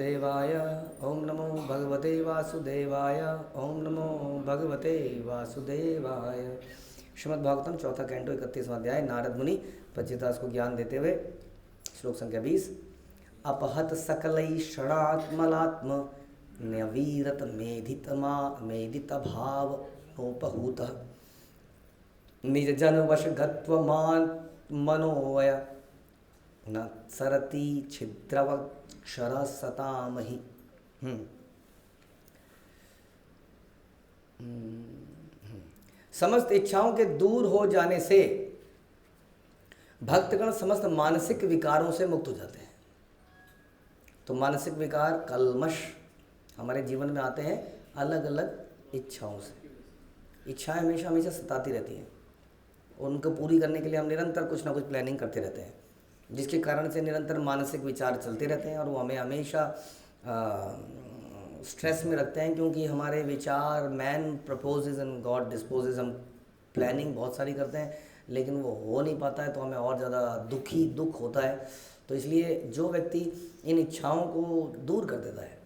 देवाय ओम नमो भगवते वासुदेवाय ओम नमो भगवते वासुदेवाय। श्रीमद् भागवतम चौथा कैंटो 31वां अध्याय। नारद मुनि पच्चीदास को ज्ञान देते हुए श्लोक संख्या 20। अपहत सकलै षडात्मलात्म न्यवीरत मेधित भाव नोपहूत निज जन वश गत्व मनोवय न सरति छिद्रवक्षर सतामहि। समस्त इच्छाओं के दूर हो जाने से भक्तगण समस्त मानसिक विकारों से मुक्त हो जाते हैं। तो मानसिक विकार कल्मश हमारे जीवन में आते हैं अलग अलग इच्छाओं से। इच्छाएं हमेशा हमेशा सताती रहती हैं, उनको पूरी करने के लिए हम निरंतर कुछ ना कुछ प्लानिंग करते रहते हैं, जिसके कारण से निरंतर मानसिक विचार चलते रहते हैं और वो हमें हमेशा स्ट्रेस में रखते हैं, क्योंकि हमारे विचार man proposes and God disposes. हम प्लानिंग बहुत सारी करते हैं लेकिन वो हो नहीं पाता है, तो हमें और ज़्यादा दुख होता है। तो इसलिए जो व्यक्ति इन इच्छाओं को दूर कर देता है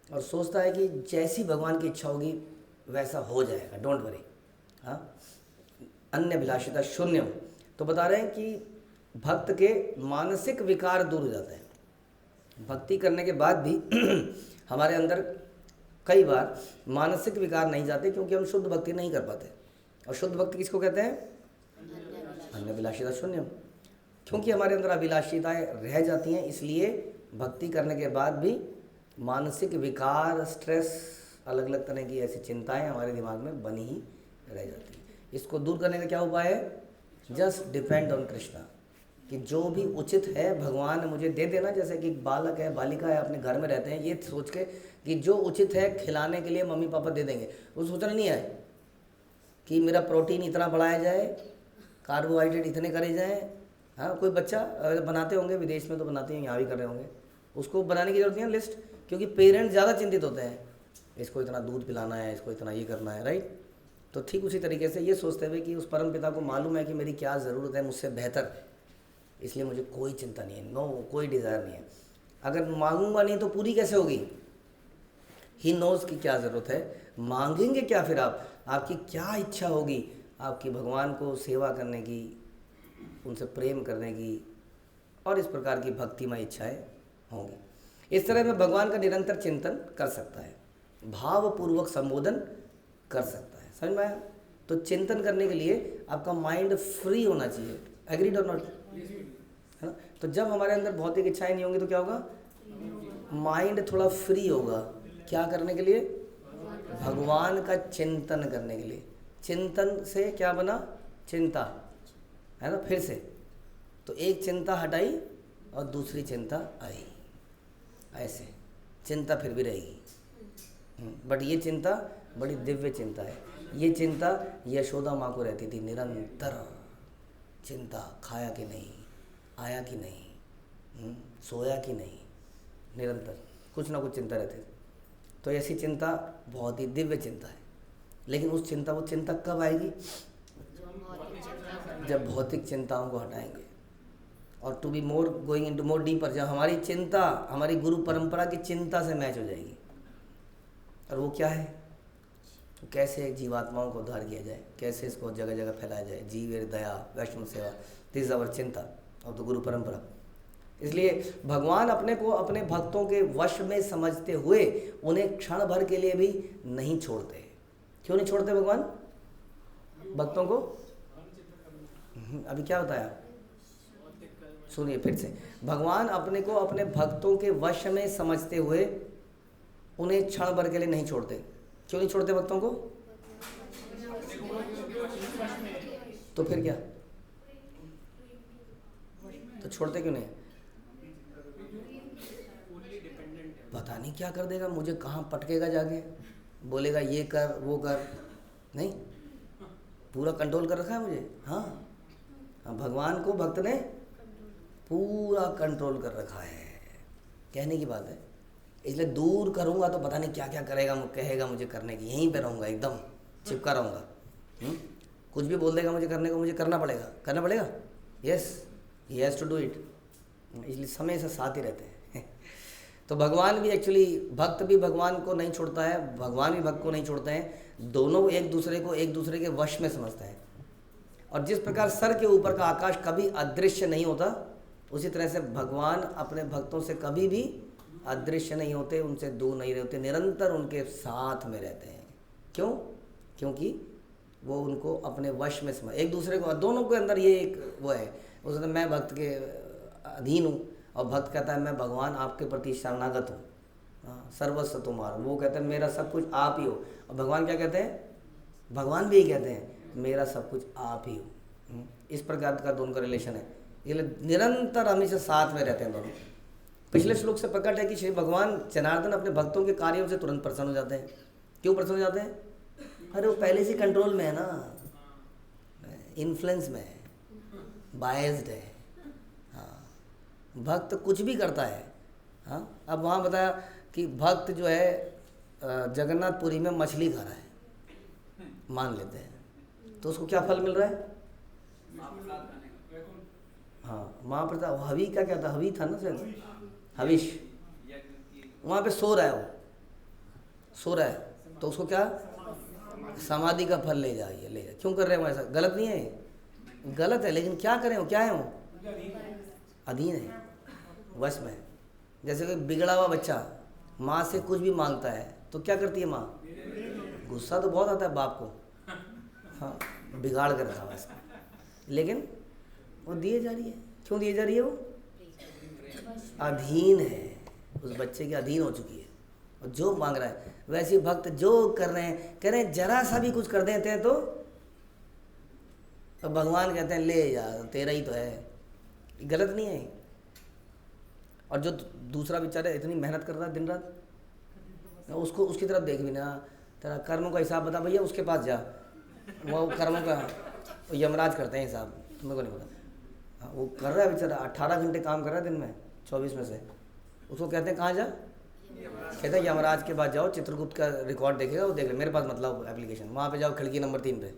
और सोचता है कि जैसी भगवान की इच्छा होगी वैसा हो जाएगा, डोंट वरी, हाँ, अन्य अभिलाषिता शून्य, तो बता रहे हैं कि भक्त के मानसिक विकार दूर हो जाते हैं। भक्ति करने के बाद भी हमारे अंदर कई बार मानसिक विकार नहीं जाते, क्योंकि हम शुद्ध भक्ति नहीं कर पाते। और शुद्ध भक्ति किसको कहते हैं? अन्य अभिलाषिता शून्य, क्योंकि हमारे अंदर अभिलाषिताएं रह जाती हैं, इसलिए भक्ति करने के बाद भी मानसिक विकार, स्ट्रेस, अलग अलग तरह की ऐसी चिंताएं हमारे दिमाग में बनी ही रह जाती हैं। इसको दूर करने का क्या उपाय है? जस्ट डिपेंड ऑन कृष्णा, कि जो भी उचित है भगवान मुझे दे देना। जैसे कि बालक है, बालिका है, अपने घर में रहते हैं, ये सोच के कि जो उचित है खिलाने के लिए मम्मी पापा दे देंगे। वो सोचना नहीं है कि मेरा प्रोटीन इतना बढ़ाया जाए, कार्बोहाइड्रेट इतने करे जाएँ। हाँ, कोई बच्चा बनाते होंगे, विदेश में तो बनाते हैं, यहाँ भी कर रहे होंगे, उसको बनाने की जरूरत नहीं है लिस्ट, क्योंकि पेरेंट्स ज़्यादा चिंतित होते हैं, इसको इतना दूध पिलाना है, इसको इतना ये करना है, राइट। तो ठीक उसी तरीके से ये सोचते हुए कि उस परम पिता को मालूम है कि मेरी क्या ज़रूरत है मुझसे बेहतर, इसलिए मुझे कोई चिंता नहीं है, नो, कोई डिज़ायर नहीं है। अगर मांगूंगा नहीं तो पूरी कैसे होगी? ही नोज़ की क्या ज़रूरत है। मांगेंगे क्या फिर आप? आपकी क्या इच्छा होगी? आपकी भगवान को सेवा करने की, उनसे प्रेम करने की और इस प्रकार की भक्तिमय इच्छाएं होंगी। इस तरह में भगवान का निरंतर चिंतन कर सकता है, भावपूर्वक संबोधन कर सकता है। समझ में आया? तो चिंतन करने के लिए आपका माइंड फ्री होना चाहिए। एग्रीड और नॉट? है ना? तो जब हमारे अंदर भौतिक इच्छाएं नहीं होंगी तो क्या होगा? माइंड थोड़ा फ्री होगा। क्या करने के लिए? भगवान का चिंतन करने के लिए। चिंतन से क्या बना? चिंता, है ना? फिर से तो एक चिंता हटाई और दूसरी चिंता आई, ऐसे चिंता फिर भी रहेगी। बट ये चिंता बड़ी दिव्य चिंता है। ये चिंता यशोदा माँ को रहती थी, निरंतर चिंता, खाया कि नहीं, आया कि नहीं, सोया कि नहीं, निरंतर कुछ ना कुछ चिंता रहती थी। तो ऐसी चिंता बहुत ही दिव्य चिंता है। लेकिन वो चिंता कब आएगी? जब भौतिक चिंताओं को हटाएंगे। और to be more going into more deeper, जब हमारी चिंता हमारी गुरु परंपरा की चिंता से मैच हो जाएगी। और वो क्या है? तो कैसे जीवात्माओं को उद्धार किया जाए, कैसे इसको जगह जगह फैलाया जाए, जीव दया, वैष्णव सेवा, दिस इज आवर चिंता ऑफ द गुरु परंपरा। इसलिए भगवान अपने को अपने भक्तों के वश में समझते हुए उन्हें क्षण भर के लिए भी नहीं छोड़ते। क्यों नहीं छोड़ते भगवान भक्तों को? अभी क्या बताया? सुनिए फिर से। भगवान अपने को अपने भक्तों के वश में समझते हुए उन्हें क्षण भर के लिए नहीं छोड़ते। क्यों नहीं छोड़ते भक्तों को? तो फिर क्या? तो छोड़ते क्यों नहीं? पता नहीं क्या कर देगा, मुझे कहाँ पटकेगा, जाके बोलेगा ये कर वो कर। नहीं, पूरा कंट्रोल कर रखा है मुझे। हाँ, भगवान को भक्त ने पूरा कंट्रोल कर रखा है, कहने की बात है। इसलिए दूर करूँगा तो पता नहीं क्या क्या करेगा, कहेगा मुझे करने की, यहीं पे रहूँगा, एकदम चिपका रहूँगा। कुछ भी बोल देगा मुझे करने को, मुझे करना पड़ेगा। Yes, he has to do it. इसलिए समय से साथ ही रहते हैं। तो भगवान भी एक्चुअली, भक्त भी भगवान को नहीं छोड़ता है, भगवान भी भक्त को नहीं छोड़ते हैं, दोनों एक दूसरे को एक दूसरे के वश में समझते हैं। और जिस प्रकार सर के ऊपर का आकाश कभी अदृश्य नहीं होता, उसी तरह से भगवान अपने भक्तों से कभी भी अदृश्य नहीं होते, उनसे दूर नहीं रहते, निरंतर उनके साथ में रहते हैं। क्यों? क्योंकि वो उनको अपने वश में समझ, एक दूसरे को, दोनों के अंदर ये एक वो है, उसने मैं भक्त के अधीन हूँ और भक्त कहता है मैं भगवान आपके प्रति शरणागत हूँ, हाँ, सर्वस्व तुम्हारा। वो कहते हैं मेरा सब कुछ आप ही हो, और भगवान क्या कहते हैं? भगवान भी यही कहते हैं मेरा सब कुछ आप ही हो। इस प्रकार का दोनों का रिलेशन है, ये निरंतर हमेशा साथ में रहते हैं दोनों। पिछले श्लोक से प्रकट है कि श्री भगवान जनार्दन अपने भक्तों के कार्यों से तुरंत प्रसन्न हो जाते हैं। क्यों प्रसन्न हो जाते हैं? अरे वो पहले से कंट्रोल में है ना, इन्फ्लुएंस में है, बायस्ड है। हाँ, भक्त कुछ भी करता है। हाँ, अब वहाँ बताया कि भक्त जो है जगन्नाथपुरी में मछली खा रहा है, मान लेते हैं, तो उसको क्या फल मिल रहा है? हाँ, वहाँ पर था हवी का, क्या था, हवी था ना सर, हविश। वहाँ पे सो रहा है, वो सो रहा है, तो उसको क्या, समाधि का फल ले जाइए, ले जाए। क्यों कर रहे हैं वो ऐसा? गलत नहीं है, गलत है, लेकिन क्या करें, वो क्या है, वो अधीन है, वश में है। जैसे कोई बिगड़ा हुआ बच्चा माँ से कुछ भी मांगता है तो क्या करती है माँ? गुस्सा तो बहुत आता है बाप को, हाँ, बिगाड़ कर रखा है, लेकिन वो दिए जा रही है। क्यों दिए जा रही है? वो अधीन है, उस बच्चे के अधीन हो चुकी है, और जो मांग रहा है। वैसे भक्त जो कर रहे हैं, कह रहे हैं जरा सा भी कुछ कर देते हैं तो भगवान कहते हैं ले जा, तेरा ही तो है, गलत नहीं है। और जो दूसरा बेचारा इतनी मेहनत कर रहा है दिन रात, उसको उसकी तरफ देख भी ना, तेरा कर्मों का हिसाब बता भैया, उसके पास जा, वो कर्मों का यमराज करते हैं हिसाब, तुम्हें को नहीं पता। वो कर रहा है बेचारा, 18 घंटे काम कर रहा है दिन में, 24 में से। उसको कहते हैं कहाँ जा? कहते हैं यमराज के पास जाओ, चित्रगुप्त का रिकॉर्ड देखेगा, वो देख ले, मेरे पास मतलब एप्लीकेशन, वहाँ पे जाओ, खिड़की नंबर 3 पे।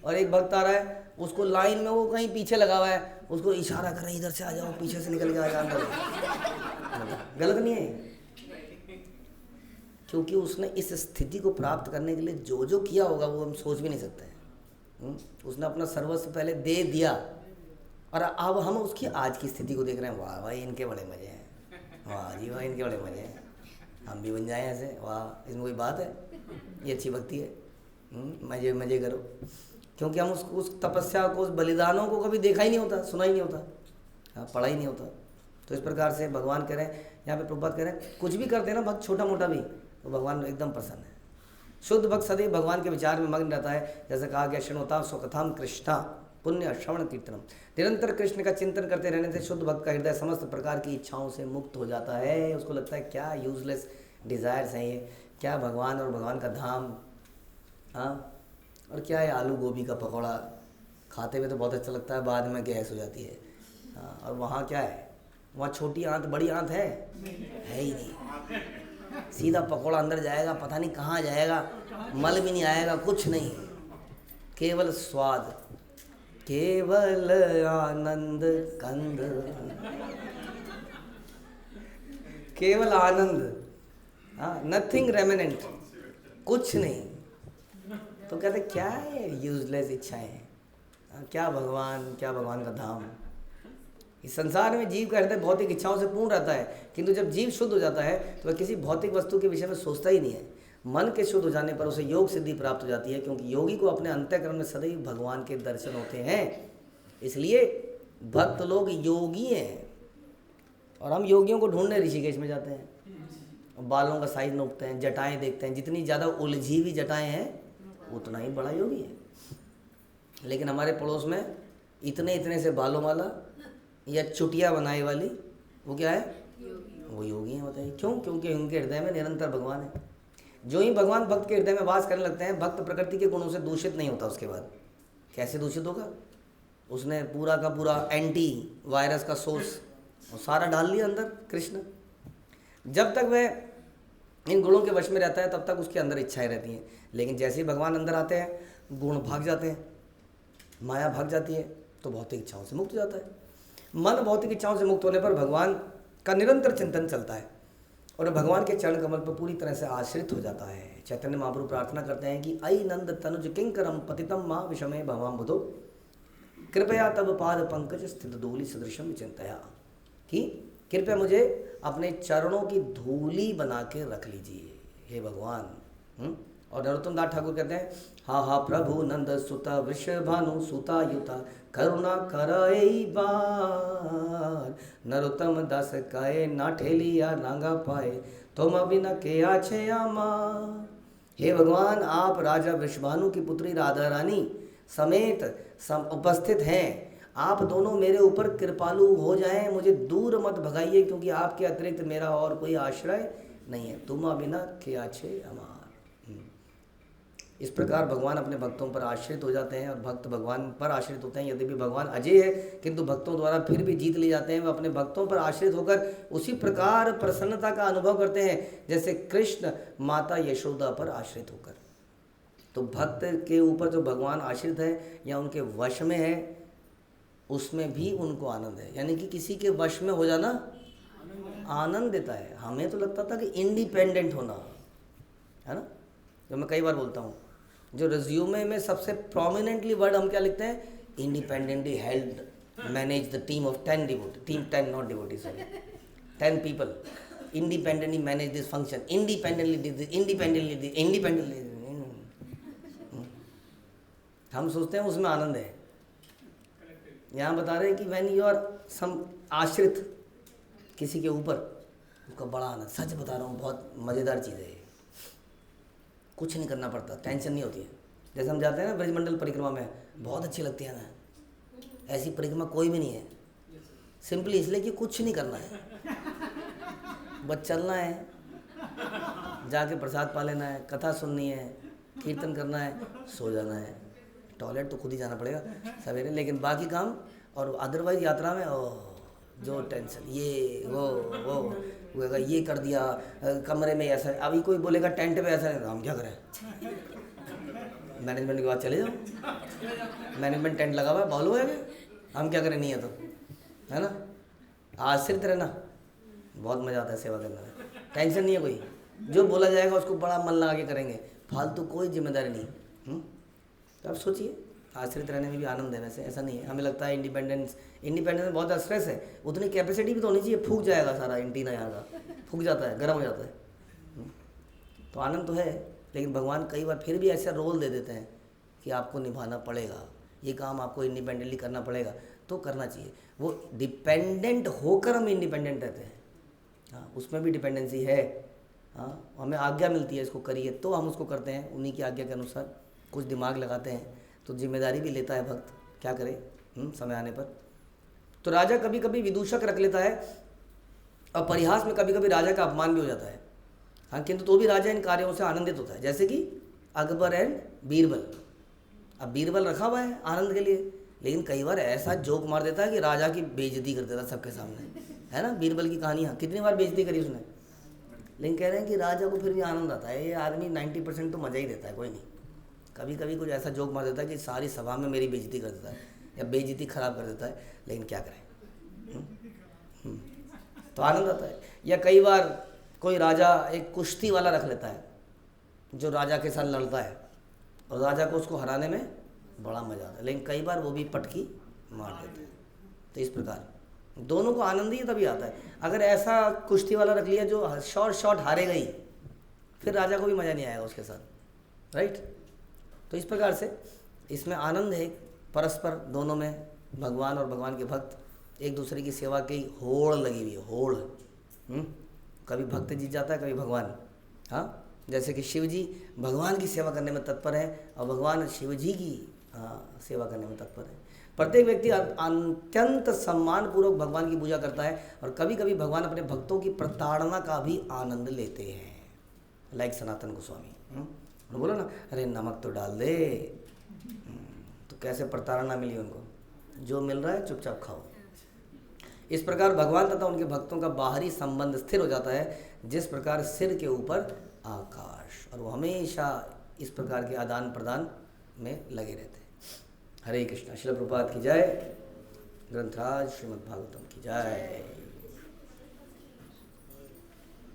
और एक भक्त आ रहा है, उसको लाइन में वो कहीं पीछे लगा हुआ है, उसको इशारा कर रहे हैं इधर से आ जाओ, पीछे से निकल के आ जाओ अंदर। गलत नहीं है, क्योंकि उसने इस स्थिति को प्राप्त करने के लिए जो जो किया होगा वो हम सोच भी नहीं सकते हैं। उसने अपना सर्वस्व पहले दे दिया, और अब हम उसकी आज की स्थिति को देख रहे हैं, वाह भाई इनके बड़े मज़े हैं, वाह जी वाह इनके बड़े मज़े हैं, हम भी बन जाएं ऐसे, वाह इसमें कोई बात है, ये अच्छी भक्ति है, मज़े मज़े करो। क्योंकि हम उस तपस्या को, उस बलिदानों को कभी देखा ही नहीं होता, सुना ही नहीं होता, हाँ, पढ़ा ही नहीं होता। तो इस प्रकार से भगवान कह रहे हैं, यहाँ पे प्रभुपाद कह रहे हैं, कुछ भी करते हैं ना भक्त, छोटा मोटा भी, तो भगवान एकदम प्रसन्न है। शुद्ध भक्त सदैव भगवान के विचार में मग्न रहता है। जैसे कहा गया, शृणोता स्वकथाम कृष्णा पुण्य श्रवण कीर्तनम। निरंतर कृष्ण का चिंतन करते रहने से शुद्ध भक्त का हृदय समस्त प्रकार की इच्छाओं से मुक्त हो जाता है। उसको लगता है क्या यूजलेस डिज़ायर्स हैं ये, क्या भगवान और भगवान का धाम, हाँ, और क्या है आलू गोभी का पकौड़ा, खाते हुए तो बहुत अच्छा लगता है, बाद में गैस हो जाती है, हाँ। और वहाँ क्या है, वहाँ छोटी आंत बड़ी आंत है ही नहीं, सीधा पकौड़ा अंदर जाएगा, पता नहीं कहाँ जाएगा, मल भी नहीं आएगा, कुछ नहीं, केवल स्वाद, केवल आनंद कंद, केवल आनंद, हाँ, नथिंग रेमिनेंट, कुछ नहीं। तो कहते क्या है यूजलेस इच्छाएं, क्या भगवान का धाम। इस संसार में जीव का हृदय भौतिक इच्छाओं से पूर्ण रहता है, किंतु जब जीव शुद्ध हो जाता है तो वह किसी भौतिक वस्तु के विषय में सोचता ही नहीं है। मन के शुद्ध हो जाने पर उसे योग सिद्धि प्राप्त हो जाती है, क्योंकि योगी को अपने अंतःकरण में सदैव भगवान के दर्शन होते हैं। इसलिए भक्त लोग योगी हैं, और हम योगियों को ढूंढने ऋषिकेश में जाते हैं, बालों का साइज नोपते हैं, जटाएं देखते हैं, जितनी ज़्यादा उलझी हुई जटाएं हैं उतना ही बड़ा योगी है। लेकिन हमारे पड़ोस में इतने से बालों वाला या चुटिया बनाए वाली, वो क्या है, वो योगी हैं। बताइए क्यों? क्योंकि उनके हृदय में निरंतर भगवान है। जो ही भगवान भक्त के हृदय में वास करने लगते हैं, भक्त प्रकृति के गुणों से दूषित नहीं होता। उसके बाद कैसे दूषित होगा? उसने पूरा का पूरा एंटी वायरस का सोर्स वो सारा डाल लिया अंदर कृष्ण। जब तक वह इन गुणों के वश में रहता है तब तक उसके अंदर इच्छाएं रहती हैं, लेकिन जैसे ही भगवान अंदर आते हैं गुण भाग जाते हैं, माया भाग जाती है, तो भौतिक इच्छाओं से मुक्त हो जाता है। मन भौतिक इच्छाओं से मुक्त होने पर भगवान का निरंतर चिंतन चलता है और भगवान के चरण कमल पर पूरी तरह से आश्रित हो जाता है। चैतन्य महाप्रभु प्रार्थना करते हैं कि अई नंद तनुज किंकरम पतितम माँ विषमे भवाम बुधो कृपया तब पाद पंकज स्थित धूलि सदृशम चिंतया, कि कृपया मुझे अपने चरणों की धूली बना के रख लीजिए हे भगवान। और नरोत्तम दास ठाकुर कहते हैं, हा हा प्रभु नंद सुता वृषभानु सुता युता करुणा करई बार, नरोत्तम दास कहे ना ठेलिया नांगा पाए तुम बिना के आछे आमार। हे भगवान, आप राजा वृषभानु की पुत्री राधा रानी समेत उपस्थित हैं, आप दोनों मेरे ऊपर कृपालु हो जाएं, मुझे दूर मत भगाइए, क्योंकि आपके अतिरिक्त मेरा और कोई आश्रय नहीं है, तुम बिना के आछे अमार। इस प्रकार भगवान अपने भक्तों पर आश्रित हो जाते हैं और भक्त भगवान पर आश्रित होते हैं। यद्यपि भगवान अजय है किंतु भक्तों द्वारा फिर भी जीत ले जाते हैं। वे अपने भक्तों पर आश्रित होकर उसी प्रकार प्रसन्नता का अनुभव करते हैं जैसे कृष्ण माता यशोदा पर आश्रित होकर। तो भक्त के ऊपर जो भगवान आश्रित है या उनके वश में है, उसमें भी उनको आनंद है। यानी कि किसी के वश में हो जाना आनंद देता है। हमें तो लगता था कि इंडिपेंडेंट होना है ना, जो मैं कई बार बोलता हूँ, जो रिज्यूमे में सबसे प्रोमिनेंटली वर्ड हम क्या लिखते हैं, independently held manage the team of 10 devotee, team 10 not devotee, sorry 10 people, independently manage this function, independently. हम सोचते हैं उसमें आनंद है। यहाँ बता रहे हैं कि व्हेन यू आर सम आश्रित किसी के ऊपर, उसका बड़ा आनंद। सच बता रहा हूँ, बहुत मज़ेदार चीज़ है। कुछ नहीं करना पड़ता, टेंशन नहीं होती है। जैसे हम जाते हैं ना ब्रजमंडल परिक्रमा में, बहुत अच्छी लगती है ना। ऐसी परिक्रमा कोई भी नहीं है, सिंपली इसलिए कि कुछ नहीं करना है, बस चलना है, जाके प्रसाद पा लेना है, कथा सुननी है, कीर्तन करना है, सो जाना है। टॉयलेट तो खुद ही जाना पड़ेगा सवेरे, लेकिन बाकी काम और अदरवाइज यात्रा में जो टेंशन, ये वो ये कर दिया, कमरे में ऐसा, अभी कोई बोलेगा टेंट पे ऐसा नहीं, तो हम क्या करें, मैनेजमेंट के बाद चले जाओ, मैनेजमेंट टेंट लगा हुआ है, बॉल है, हम क्या करें, नहीं है तो, है ना। आश्रित रहना बहुत मज़ा आता है, सेवा करने में टेंशन नहीं है कोई, जो बोला जाएगा उसको बड़ा मन लगा के करेंगे, फालतू कोई जिम्मेदारी नहीं। तो आप सोचिए, आश्रित रहने में भी आनंद है। वैसे ऐसा नहीं है, हमें लगता है इंडिपेंडेंस में बहुत स्ट्रेस है, उतनी कैपेसिटी भी तो होनी चाहिए, फूक जाएगा सारा एंटीना यहाँ का, फूक जाता है, गर्म हो जाता है। तो आनंद तो है, लेकिन भगवान कई बार फिर भी ऐसा रोल दे देते हैं कि आपको निभाना पड़ेगा, ये काम आपको इंडिपेंडेंटली करना पड़ेगा, तो करना चाहिए। वो डिपेंडेंट होकर हम इंडिपेंडेंट रहते हैं, हाँ, उसमें भी डिपेंडेंसी है। हाँ, हमें आज्ञा मिलती है इसको करिए, तो हम उसको करते हैं, उन्हीं की आज्ञा के अनुसार कुछ दिमाग लगाते हैं, तो जिम्मेदारी भी लेता है भक्त, क्या करे समय आने पर। तो राजा कभी कभी विदूषक रख लेता है और परिहास में कभी कभी राजा का अपमान भी हो जाता है। हाँ, किंतु तो भी राजा इन कार्यों से आनंदित होता है, जैसे कि अकबर एंड बीरबल। अब बीरबल रखा हुआ है आनंद के लिए, लेकिन कई बार ऐसा जोक मार देता है कि राजा की बेइज्जती कर देता है सबके सामने, है ना। बीरबल की कहानी, हाँ, कितनी बार बेइज्जती करी उसने, लेकिन कह रहे हैं कि राजा को फिर भी आनंद आता है। ये आदमी 90% तो मज़ा ही देता है, कोई नहीं, कभी कभी कुछ ऐसा जोक मार देता है कि सारी सभा में मेरी बेइज्जती कर देता है या बेइज्जती खराब कर देता है, लेकिन क्या करें, तो आनंद आता है। या कई बार कोई राजा एक कुश्ती वाला रख लेता है जो राजा के साथ लड़ता है और राजा को उसको हराने में बड़ा मज़ा आता है, लेकिन कई बार वो भी पटकी मार देता है। तो इस प्रकार दोनों को आनंद ही तभी आता है। अगर ऐसा कुश्ती वाला रख लिया जो शॉट हारेगा ही, फिर राजा को भी मज़ा नहीं आएगा उसके साथ, राइट। तो इस प्रकार से इसमें आनंद है परस्पर, दोनों में भगवान और भगवान के भक्त एक दूसरे की सेवा की होड़ लगी हुई है, होड़। कभी भक्त जीत जाता है, कभी भगवान। हाँ, जैसे कि शिव जी भगवान की सेवा करने में तत्पर है और भगवान शिव जी की सेवा करने में तत्पर है। प्रत्येक व्यक्ति अत्यंत सम्मानपूर्वक भगवान की पूजा करता है और कभी कभी भगवान अपने भक्तों की प्रताड़ना का भी आनंद लेते हैं, लाइक सनातन गोस्वामी। बोलो ना, अरे नमक तो डाल दे, तो कैसे प्रताड़ना मिली उनको, जो मिल रहा है चुपचाप खाओ। इस प्रकार भगवान तथा उनके भक्तों का बाहरी संबंध स्थिर हो जाता है, जिस प्रकार सिर के ऊपर आकाश, और वो हमेशा इस प्रकार के आदान प्रदान में लगे रहते हैं। हरे कृष्णा। श्रील प्रभुपाद की जय। ग्रंथराज श्रीमद् भागवतम की जय।